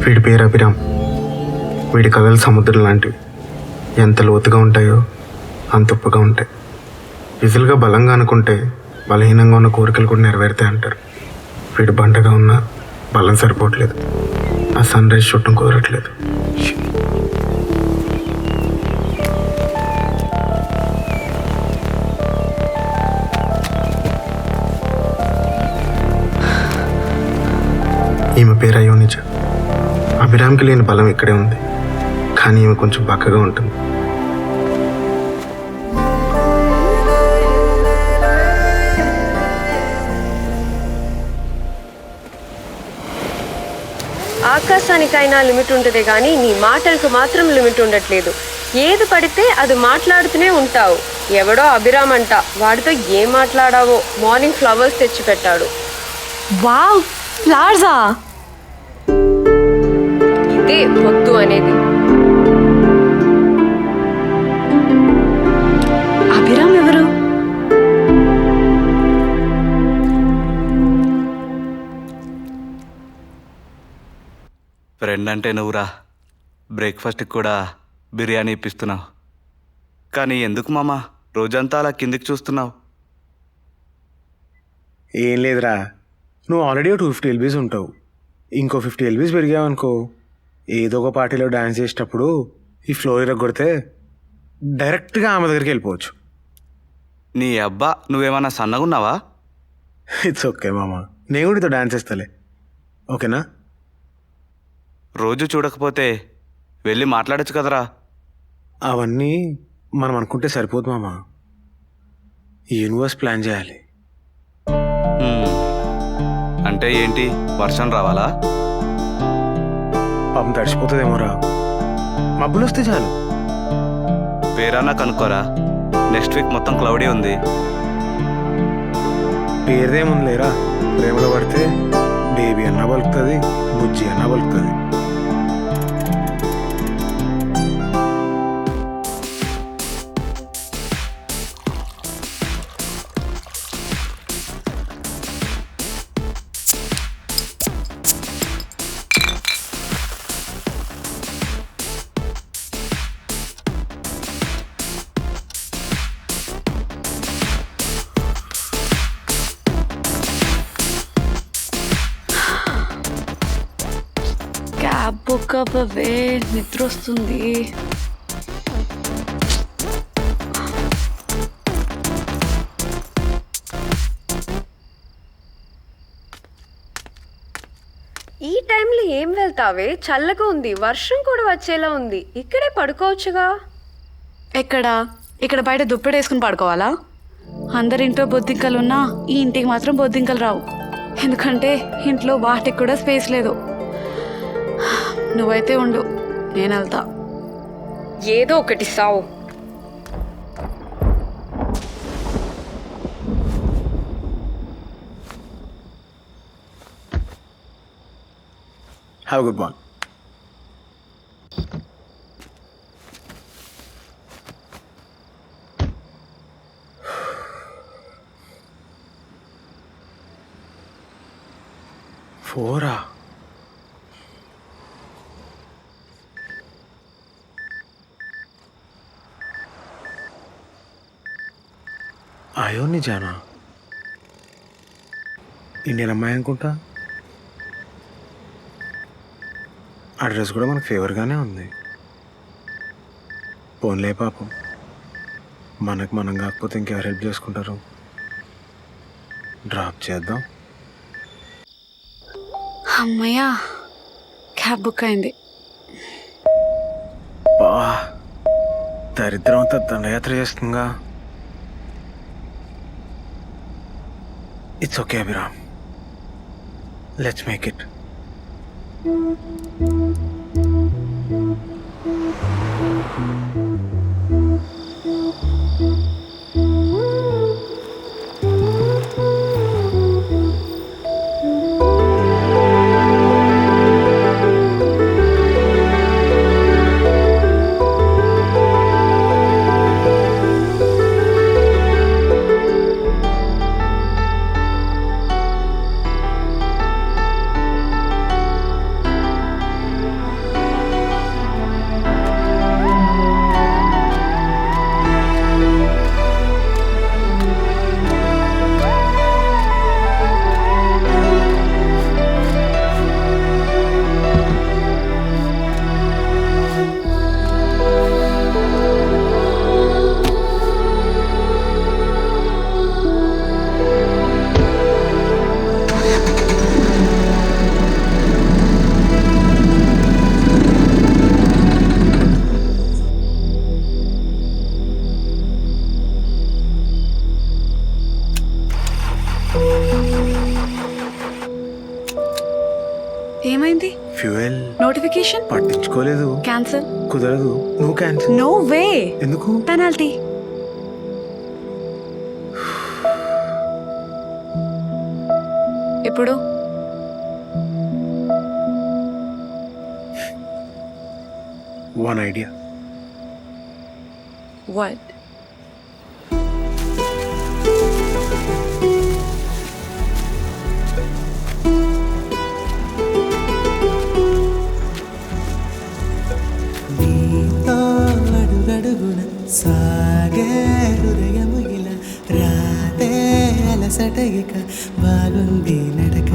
వీడి పేరు అభిరామ్. వీడి కథలు సముద్రం లాంటివి. ఎంత లోతుగా ఉంటాయో అంత ఉప్పుగా ఉంటాయి. విజులుగా బలంగా అనుకుంటే బలహీనంగా ఉన్న కోరికలు కూడా నెరవేరుతాయి అంటారు. వీడు బండగా ఉన్నా బలం సరిపోవట్లేదు. ఆ సన్ రైజ్ చూడటం కుదరట్లేదు. ఈమె పేరు అయోనిజ. అభిరామ్కి లేని బలం ఇక్కడే ఉంది, కానీ ఈమె కొంచెం బక్కగా ఉంటుంది. ఆకాశానికైనా లిమిట్ ఉంటుంది కానీ నీ మాటలకు మాత్రం లిమిట్ ఉండట్లేదు. ఏది పడితే అది మాట్లాడుతూనే ఉంటావు. ఎవడో అభిరామ్ అంట, వాడితో ఏం మాట్లాడావో. మార్నింగ్ ఫ్లవర్స్ తెచ్చి పెట్టాడు. వావ్, ఫ్లవర్సా? ఇదే వద్దు అనేది. అభిరామ్ ఎవరు? ఫ్రెండ్ అంటే నువ్వురా. బ్రేక్ఫాస్ట్కి కూడా బిర్యానీ ఇప్పిస్తున్నావు. కానీ ఎందుకు మామ రోజంతా అలా కిందికి చూస్తున్నావు? ఏం లేదురా, నువ్వు ఆల్రెడీ 250 LBs ఉంటావు. ఇంకో 50 LBs పెరిగావనుకో, ఏదో ఒక పార్టీలో డ్యాన్స్ చేసేటప్పుడు ఈ ఫ్లోర్ ఇరగొడితే డైరెక్ట్గా ఆమె దగ్గరికి వెళ్ళిపోవచ్చు. నీ అబ్బా, నువ్వేమన్నా సన్నగున్నావా? ఇట్స్ ఓకే మామ, నేను కూడా డ్యాన్స్ చేస్తాలే, ఓకేనా? రోజు చూడకపోతే వెళ్ళి మాట్లాడచ్చు కదరా. అవన్నీ మనం అనుకుంటే సరిపోదు మామ, ఈ యూనివర్స్ ప్లాన్ చేయాలి. అంటే ఏంటి, వర్షం రావాలా? పాపం తడిచిపోతుందేమోరా, మబ్బులు వస్తే చాలు. పేరన్నా కనుక్కోరా. నెక్స్ట్ వీక్ మొత్తం క్లౌడీ ఉంది. పేరుదేముంది లేరా, ప్రేమలో పడితే బేబీ అన్నా బలుకుతుంది, బుజ్జి అన్నా బలుకుతుంది. క్యాబ్ బుక్ అవ్వవే, నిద్ర వస్తుంది. ఈ టైంలో ఏం వెళ్తావే? చల్లగా ఉంది, వర్షం కూడా వచ్చేలా ఉంది. ఇక్కడే పడుకోవచ్చుగా. ఇక్కడ బయట దుప్పటి వేసుకుని పడుకోవాలా? అందరింట్లో బొద్దింకలున్నా ఈ ఇంటికి మాత్రం బొద్దింకలు రావు. ఎందుకంటే ఇంట్లో వాటికి కూడా స్పేస్ లేదు. నువ్వైతే ఉండు, నేను వెళ్తా. ఏదో ఒకటి సావు. Have good morning. ఫోరా? అయోనిజానా? ఇండియన్ అమ్మాయి అనుకుంటా. అడ్రస్ కూడా మనకు ఫేవర్గానే ఉంది. పోన్లే పాపం, మనకు మనం కాకపోతే ఇంకెవరు హెల్ప్ చేసుకుంటారు. డ్రాప్ చేద్దాం. అమ్మయ్యా, క్యాబ్ బుక్ అయింది. బా, దరిద్రం అంతా దండయాత్ర చేస్తుందిగా. It's okay Abhiram, let's make it. Fuel notification పట్టించుకోలేదు. క్యాన్సిల్. కుదరదు. నువ్వు క్యాన్సిల్. No way. ఎందుకు? పెనాల్టీ. ఇప్పుడు వన్ ఐడియా. వాట్? నీతో అడుగడుగున సాగే హృదయము ఇలా రాతే అలసట ఇక బాగుంది నడక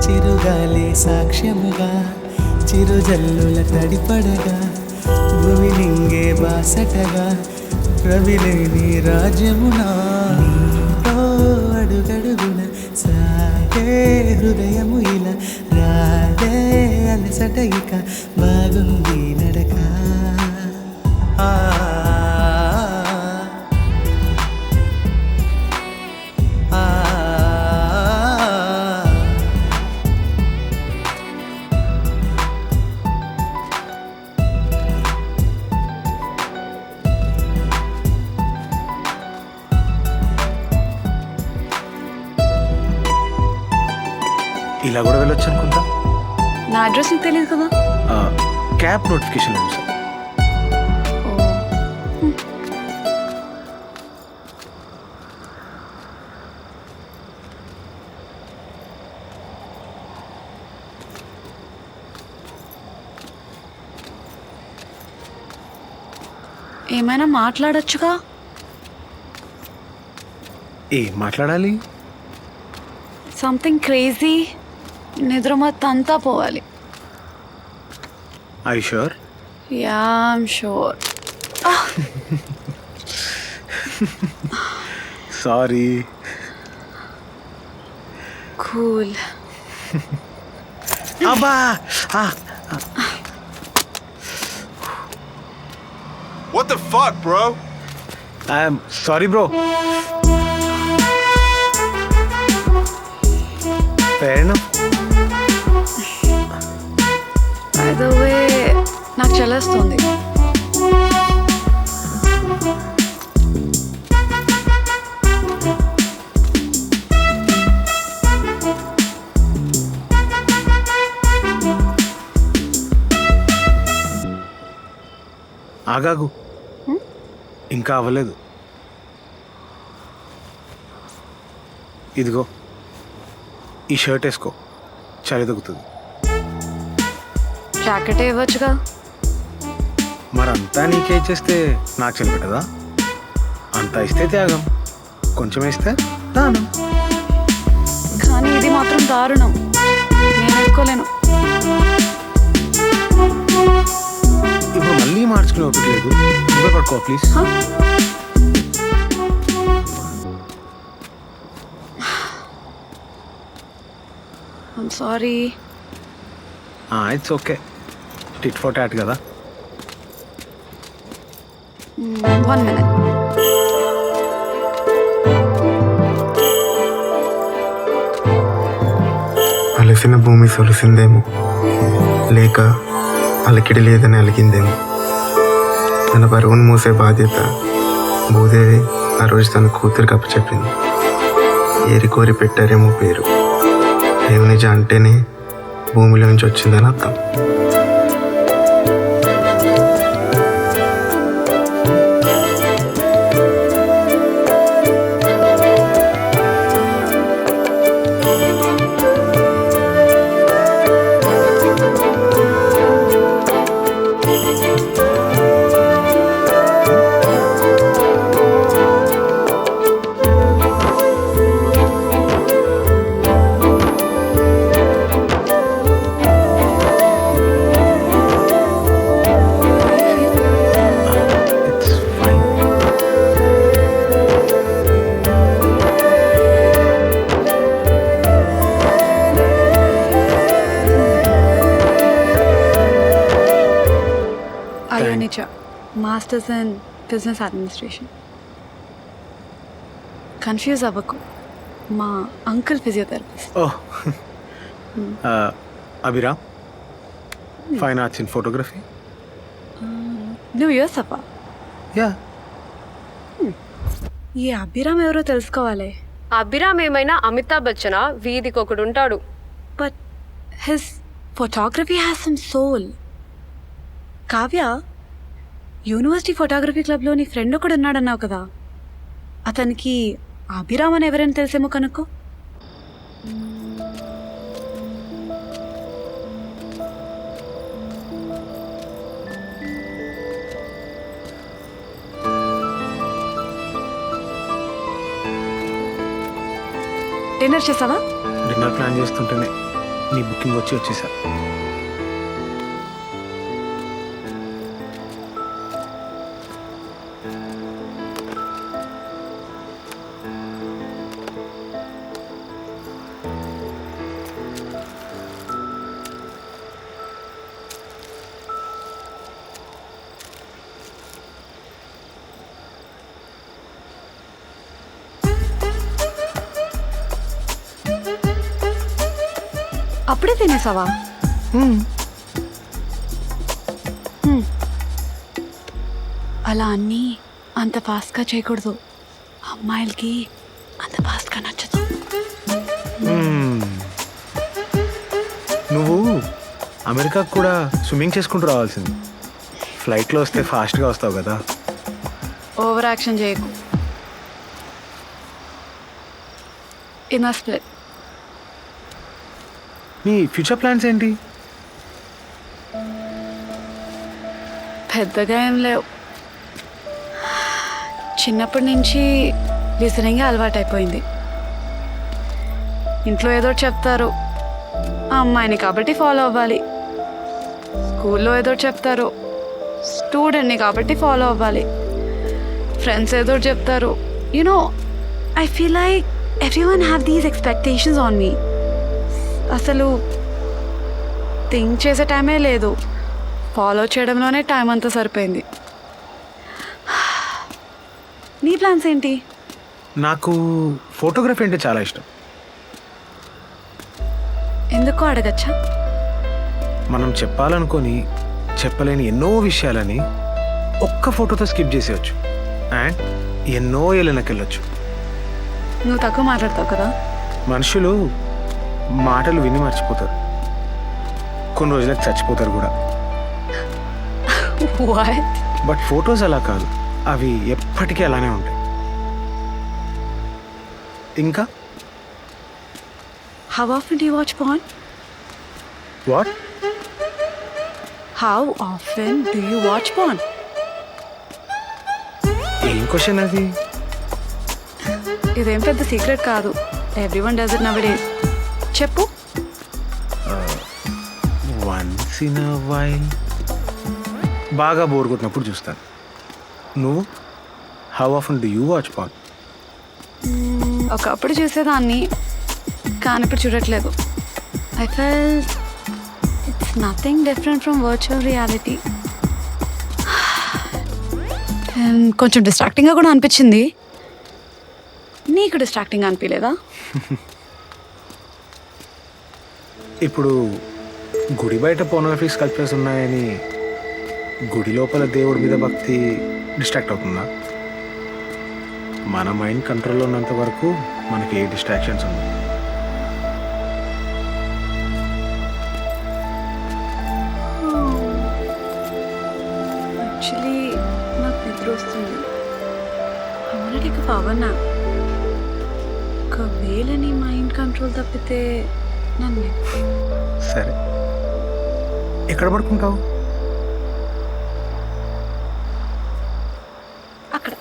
చిరుగాలి సాక్ష్యముగా చిరుజల్లుల తడిపడగా భూమి నింగే బాసటగా రవిలేని రాజ్యమునా నీతో అడుగడుగున సాగే హృదయము ఇలా రాదే అలసట ఇక బాగుంది నడక ఆ ఆ ఇలా కూడా వెళ్ళొచ్చు అనుకుంటా. నా అడ్రస్ నీకు తెలియదు కదా. క్యాబ్ నోటిఫికేషన్ లేదు సార్. ఏమైనా మాట్లాడొచ్చుగా. ఏం మాట్లాడాలి? Something crazy. నిద్ర మొత్తంతా పోవాలి. I sure? Yeah I'm sure. Sorry. Cool. అబ్బా. What the fuck, bro? I'm sorry bro. Fair enough. By the way నాకు చలేస్తుంది. ఆగాగు, ఇంకా అవ్వలేదు. ఇదిగో ఈ షర్ట్ వేసుకో, చలి తగ్గుతుంది. జాకెట్ ఇవ్వచ్చుగా. మరంతా నీకే ఇచ్చేస్తే నాకు చలి పెట్టదా? అంతా ఇస్తే త్యాగం, కొంచెం వేస్తే దానం. కానీ ఇది మాత్రం దారుణం. నేను ఎట్టుకోలేను. ఇప్పుడు మళ్ళీ మార్చుకునే ఓపిక లేదు. నువ్వే పట్టుకో please. I'm sorry. It's okay. Tit for tat కదా. 1 minute. అలసిన భూమి సొలిసిందేమో, లేక అలికిడి లేదని అలిగిందేమో. తన బరువును మోసే బాధ్యత భూదేవి ఆ రోజు తన కూతురికి అప్పచెప్పింది. ఏరి కోరి పెట్టారేమో పేరు. హేమనిజ అంటేనే భూమిలో నుంచి వచ్చిందని అర్థం. Ayurnicha, Masters in Business Administration. Confuse అవ్వకు, మా uncle physiotherapist. Oh, Abhiram, fine arts in photography. నువ్వు యూసప్పా? యా. ఈ అభిరామ్ ఎవరో తెలుసుకోవాలి. అభిరామ్ ఏమైనా అమితాబ్ బచ్చనా? వీధికి ఒకడు ఉంటాడు. But his photography has some soul. Kavya, university photography క్లబ్లో నీ ఫ్రెండ్ ఒకడు ఉన్నాడన్నావు కదా, అతనికి అభిరామ్ అని ఎవరైనా తెలిసేమో కనుక్కో. డిన్నర్ చేసావా? డిన్నర్ ప్లాన్ చేస్తుంటేనే నీ బుకింగ్ వచ్చేసా. అప్పుడే తినేసావా? అలా అన్నీ అంత ఫాస్ట్గా చేయకూడదు. అమ్మాయిలకి అంత ఫాస్ట్గా నచ్చదు. నువ్వు అమెరికాకు కూడా స్విమ్మింగ్ చేసుకుంటూ రావాల్సింది. ఫ్లైట్లో వస్తే ఫాస్ట్గా వస్తావు కదా. ఓవర్ యాక్షన్ చేయకు. In split. నీ ఫ్యూచర్ ప్లాన్స్ ఏంటి? పెద్దగా ఏం లేవు. చిన్నప్పటి నుంచి లిసనింగ్ అలవాటైపోయింది. ఇంట్లో ఏదో చెప్తారు, ఆ అమ్మాయిని కాబట్టి ఫాలో అవ్వాలి. స్కూల్లో ఏదో చెప్తారు, స్టూడెంట్ని కాబట్టి ఫాలో అవ్వాలి. ఫ్రెండ్స్ ఏదో చెప్తారు. You know, I feel like everyone have these expectations on me. అసలు థింక్ చేసే టైమే లేదు. ఫాలో చేయడంలోనే టైం అంతా సరిపోయింది. నీ ప్లాన్స్ ఏంటి? నాకు ఫోటోగ్రఫీ అంటే చాలా ఇష్టం. ఎందుకో అడగచ్చా? మనం చెప్పాలనుకొని చెప్పలేని ఎన్నో విషయాలని ఒక్క ఫోటోతో స్కిప్ చేసేయచ్చు అండ్ ఎన్నో ఏళ్ళకెళ్ళొచ్చు. నువ్వు తక్కువ మాట్లాడతావు కదా. మనుషులు మాటలు విని మర్చిపోతారు, కొన్ని రోజులకు చచ్చిపోతారు కూడా. What? బట్ ఫొటోస్ అలా కాదు, అవి ఎప్పటికీ అలానే ఉంటాయి. ఇంకా How often do you watch porn? What? How often do you watch porn? ఏం క్వశ్చన్ అది? ఇదేం పెద్ద సీక్రెట్ కాదు. Everyone does it nowadays. చెప్పు. వన్స్ ఇన్ అ వైల్, బాగా బోర్ కొట్టినప్పుడు చూస్తాను. నువ్వు how often do you watch porn? ఒకప్పుడు చూసేదాన్ని, కానీ ఇప్పుడు చూడట్లేదు. I felt it's nothing different from virtual reality. కొంచెం డిస్ట్రాక్టింగ్గా కూడా అనిపించింది. నీకు డిస్ట్రాక్టింగ్ అనిపించలేదా? ఇప్పుడు గుడి బయట పోర్నోగ్రఫీ స్కల్ప్చర్స్ ఉన్నాయని గుడి లోపల దేవుడి మీద భక్తి డిస్ట్రాక్ట్ అవుతుందా? మన మైండ్ కంట్రోల్లో ఉన్నంత వరకు మనకి ఏ డిస్ట్రాక్షన్స్ ఉండవు. యాక్చువల్లీ నాకు నిద్ర వస్తుంది. అవునంటే ఇక పవన్ ఒకవేళ నీ మైండ్ కంట్రోల్ తప్పితే నన్ను సరే, ఎక్కడ పడుకుంటావు? అక్కడ.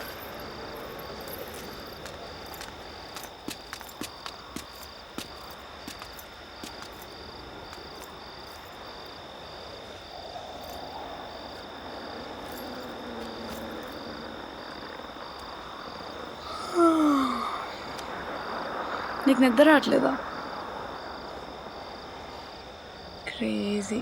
నీకు నిద్ర రావట్లేదా? క్రేజీ.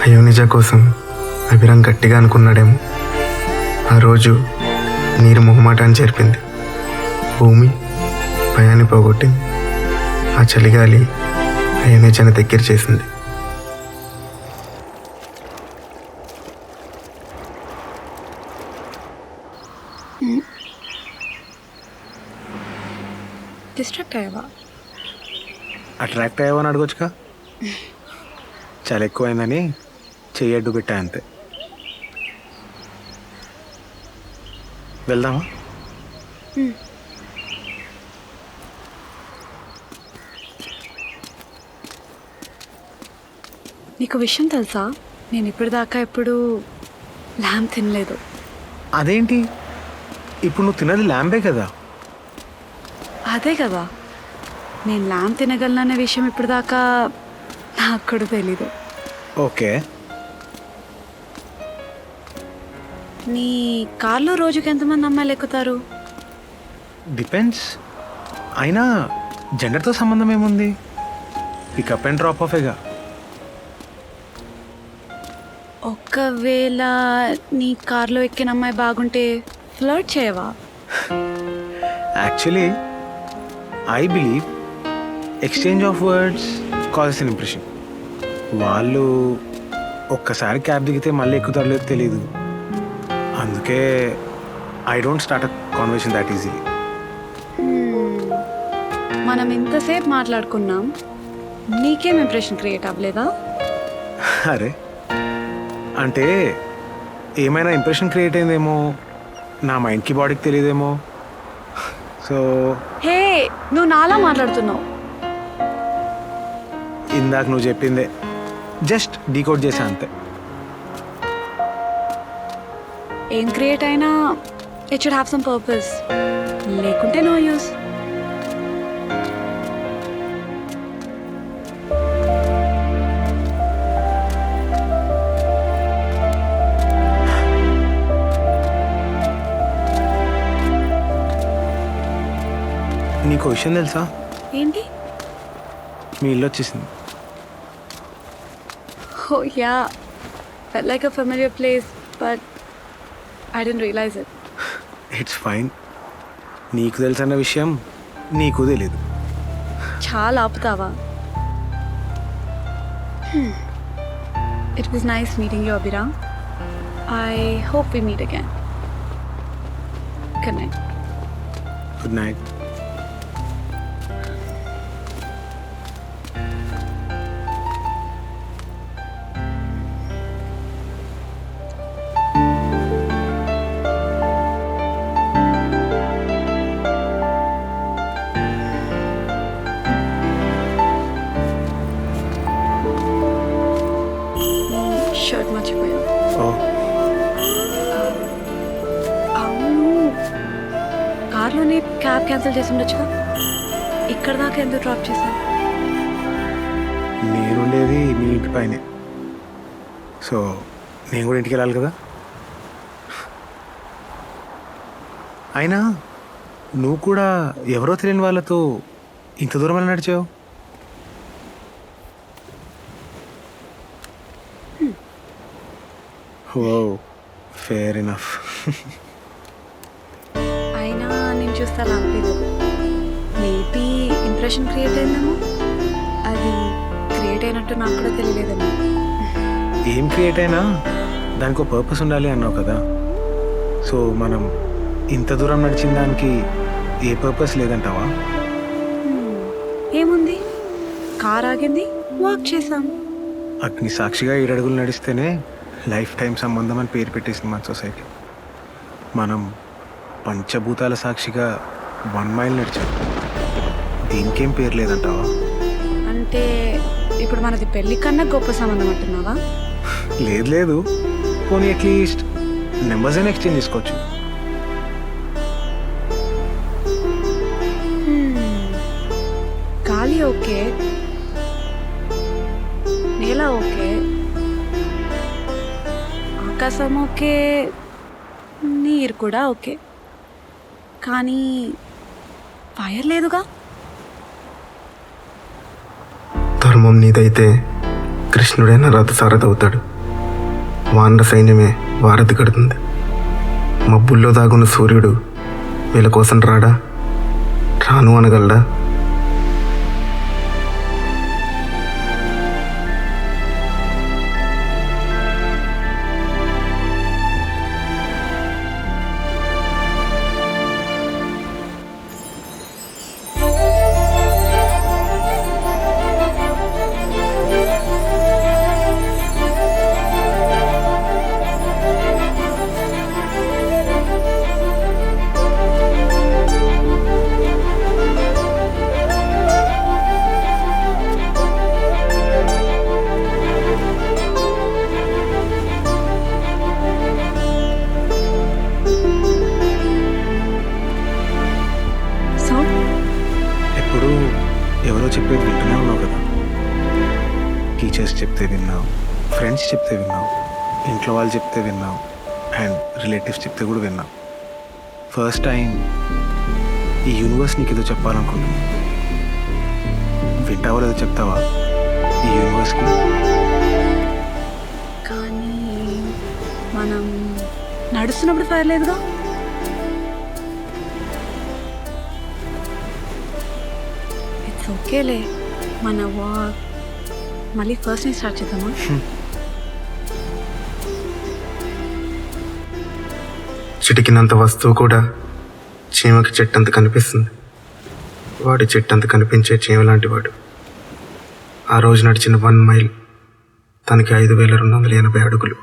అయోనిజ కోసం అభిరామ్ గట్టిగా అనుకున్నాడేమో. ఆ రోజు నీరు మొహమాటాన్ని చేర్పింది, భూమి భయాన్ని పోగొట్టింది. ఆ చలిగాలి అయోనిజని దగ్గర చేసింది. డిస్ట్రాక్ట్ అయ్యావా? అట్రాక్ట్ అయ్యావని అడగొచ్చుగా. చాలా ఎక్కువైందని చెయ్యి అడ్డు పెట్టా అంతే. వెళ్దామా? నీకు విషయం తెలుసా, నేను ఇప్పటిదాకా ఎప్పుడు ల్యామ్ తినలేదు. అదేంటి, ఇప్పుడు నువ్వు తినది ల్యాంబే కదా. అదే కదా, నేను ల్యామ్ తినగలననే విషయం ఇప్పటిదాకా నాకు కూడా తెలీదు. ఓకే, నీ కార్లో రోజుకి ఎంతమంది అమ్మాయిలు ఎక్కుతారు? డిపెండ్స్. అయినా జెండర్తో సంబంధం ఏముంది? పికప్ అండ్ డ్రాప్ ఆఫేగా. ఒకవేళ నీ కార్లో ఎక్కిన అమ్మాయి బాగుంటే ఫ్లర్ట్ చేయవా? Actually I believe exchange of words causes an impression. వాళ్ళు ఒక్కసారి క్యాబ్ దిగితే మళ్ళీ ఎక్కుతారో లేదో తెలీదు. అందుకే I don't start a conversation that easy. మనం ఇంతసేపు మాట్లాడుకున్నాం, నీకేం ఇంప్రెషన్ క్రియేట్ అవ్వలేదా? అరే అంటే ఏమైనా ఇంప్రెషన్ క్రియేట్ అయిందేమో, నా మైండ్కి బాడీకి తెలియదేమో. సో హే, నువ్వు నాలా మాట్లాడుతున్నావు. ఇందాక నువ్వు చెప్పిందే జస్ట్ డీకోడ్ చేసా అంతే. ఏం క్రియేట్ అయినా it should have some purpose, లేకుంటే నో యూస్. నీకు విషయం తెలుసా, ఏంటి? మీ ఇల్లు వచ్చేసింది. Oh yeah, felt like a familiar place, but I didn't realize it. It's fine. నీకు తెలుసన్న విషయం నీకు తెలీదు. చాలా ఆపుతావా? It was nice meeting you, Abhiram. I hope we meet again. Good night. Good night. Shirt మర్చిపోయా. ఓ అవును, కార్లోనే క్యాబ్ క్యాన్సిల్ చేసి ఉండొచ్చుగా. ఇక్కడ దాకా ఎందుకు డ్రాప్ చేశాను? నేనుండేది మీ ఇంటి పైనే, సో నేను కూడా ఇంటికి వెళ్ళాలి కదా. అయినా నువ్వు కూడా ఎవరో తెలియని వాళ్ళతో ఇంత దూరం ఎలా నడిచావు? ఓ ఫేర్ ఇనఫ్. అయినా నేను చూస్తే అలా అనిపించదు. మేబీ ఇంప్రెషన్ క్రియేట్ అయిందేమో. అది క్రియేట్ అయినట్టు నాకు కూడా తెలియలేదేమో. ఏం క్రియేట్ అయినా దానికి ఒక పర్పస్ ఉండాలి అన్నావు కదా. సో మనం ఇంత దూరం నడిచిన దానికి ఏ పర్పస్ లేదంటావా? ఏముంది, కార్ ఆగింది, వాక్ చేసాం. అగ్ని సాక్షిగా 7 అడుగులు నడిస్తేనే లైఫ్ టైం సంబంధం అని పేరు పెట్టేసింది మన సొసైటీ. మనం పంచభూతాల సాక్షిగా 1 మైల్ నడిచాం. దీనికేం పేరు లేదంటావా? అంటే ఇప్పుడు మనది పెళ్లి కన్నా గొప్ప సంబంధం అంటున్నావా? లేదు లేదు, పోనీ అట్లీస్ట్ నెంబర్స్ అయినా ఎక్స్చేంజ్ చేసుకోవచ్చు. గాలి ఓకే, నేల ఓకే, ఆకాశం ఓకే, నీరు కూడా ఓకే, కానీ ఫైర్ లేదుగా. ధర్మం నీదైతే కృష్ణుడైనా రథసారథి అవుతాడు. వానర సైన్యమే వారధి కడుతుంది. మబ్బుల్లో దాగున్న సూర్యుడు వీళ్ళ కోసం రాడా? రాను అనగలడా? సో ఎప్పుడు ఎవరో చెప్పేది వింటూనే ఉన్నావు కదా. టీచర్స్ చెప్తే విన్నావు, ఫ్రెండ్స్ చెప్తే విన్నావు, ఇంట్లో వాళ్ళు చెప్తే విన్నావు, అండ్ రిలేటివ్స్ చెప్తే కూడా విన్నావు. ఫస్ట్ టైం ఈ యూనివర్స్ నీకు ఏదో చెప్పాలనుకున్నాను. వింటావా లేదో చెప్తావా ఈ యూనివర్స్కి? కానీ మనం నడుస్తున్నప్పుడు ఫైర్ లేదుగా. ఇట్స్ ఓకేలే, మన వాక్ మళ్ళీ ఫస్ట్ నుంచి స్టార్ట్ చేద్దామా? చిటికినంత వస్తువు కూడా చీమకి చెట్టంత కనిపిస్తుంది. వాడి చెట్టంత కనిపించే చీమ లాంటి వాడు. ఆ రోజు నడిచిన 1 మైల్ తనకి 5280 అడుగులు.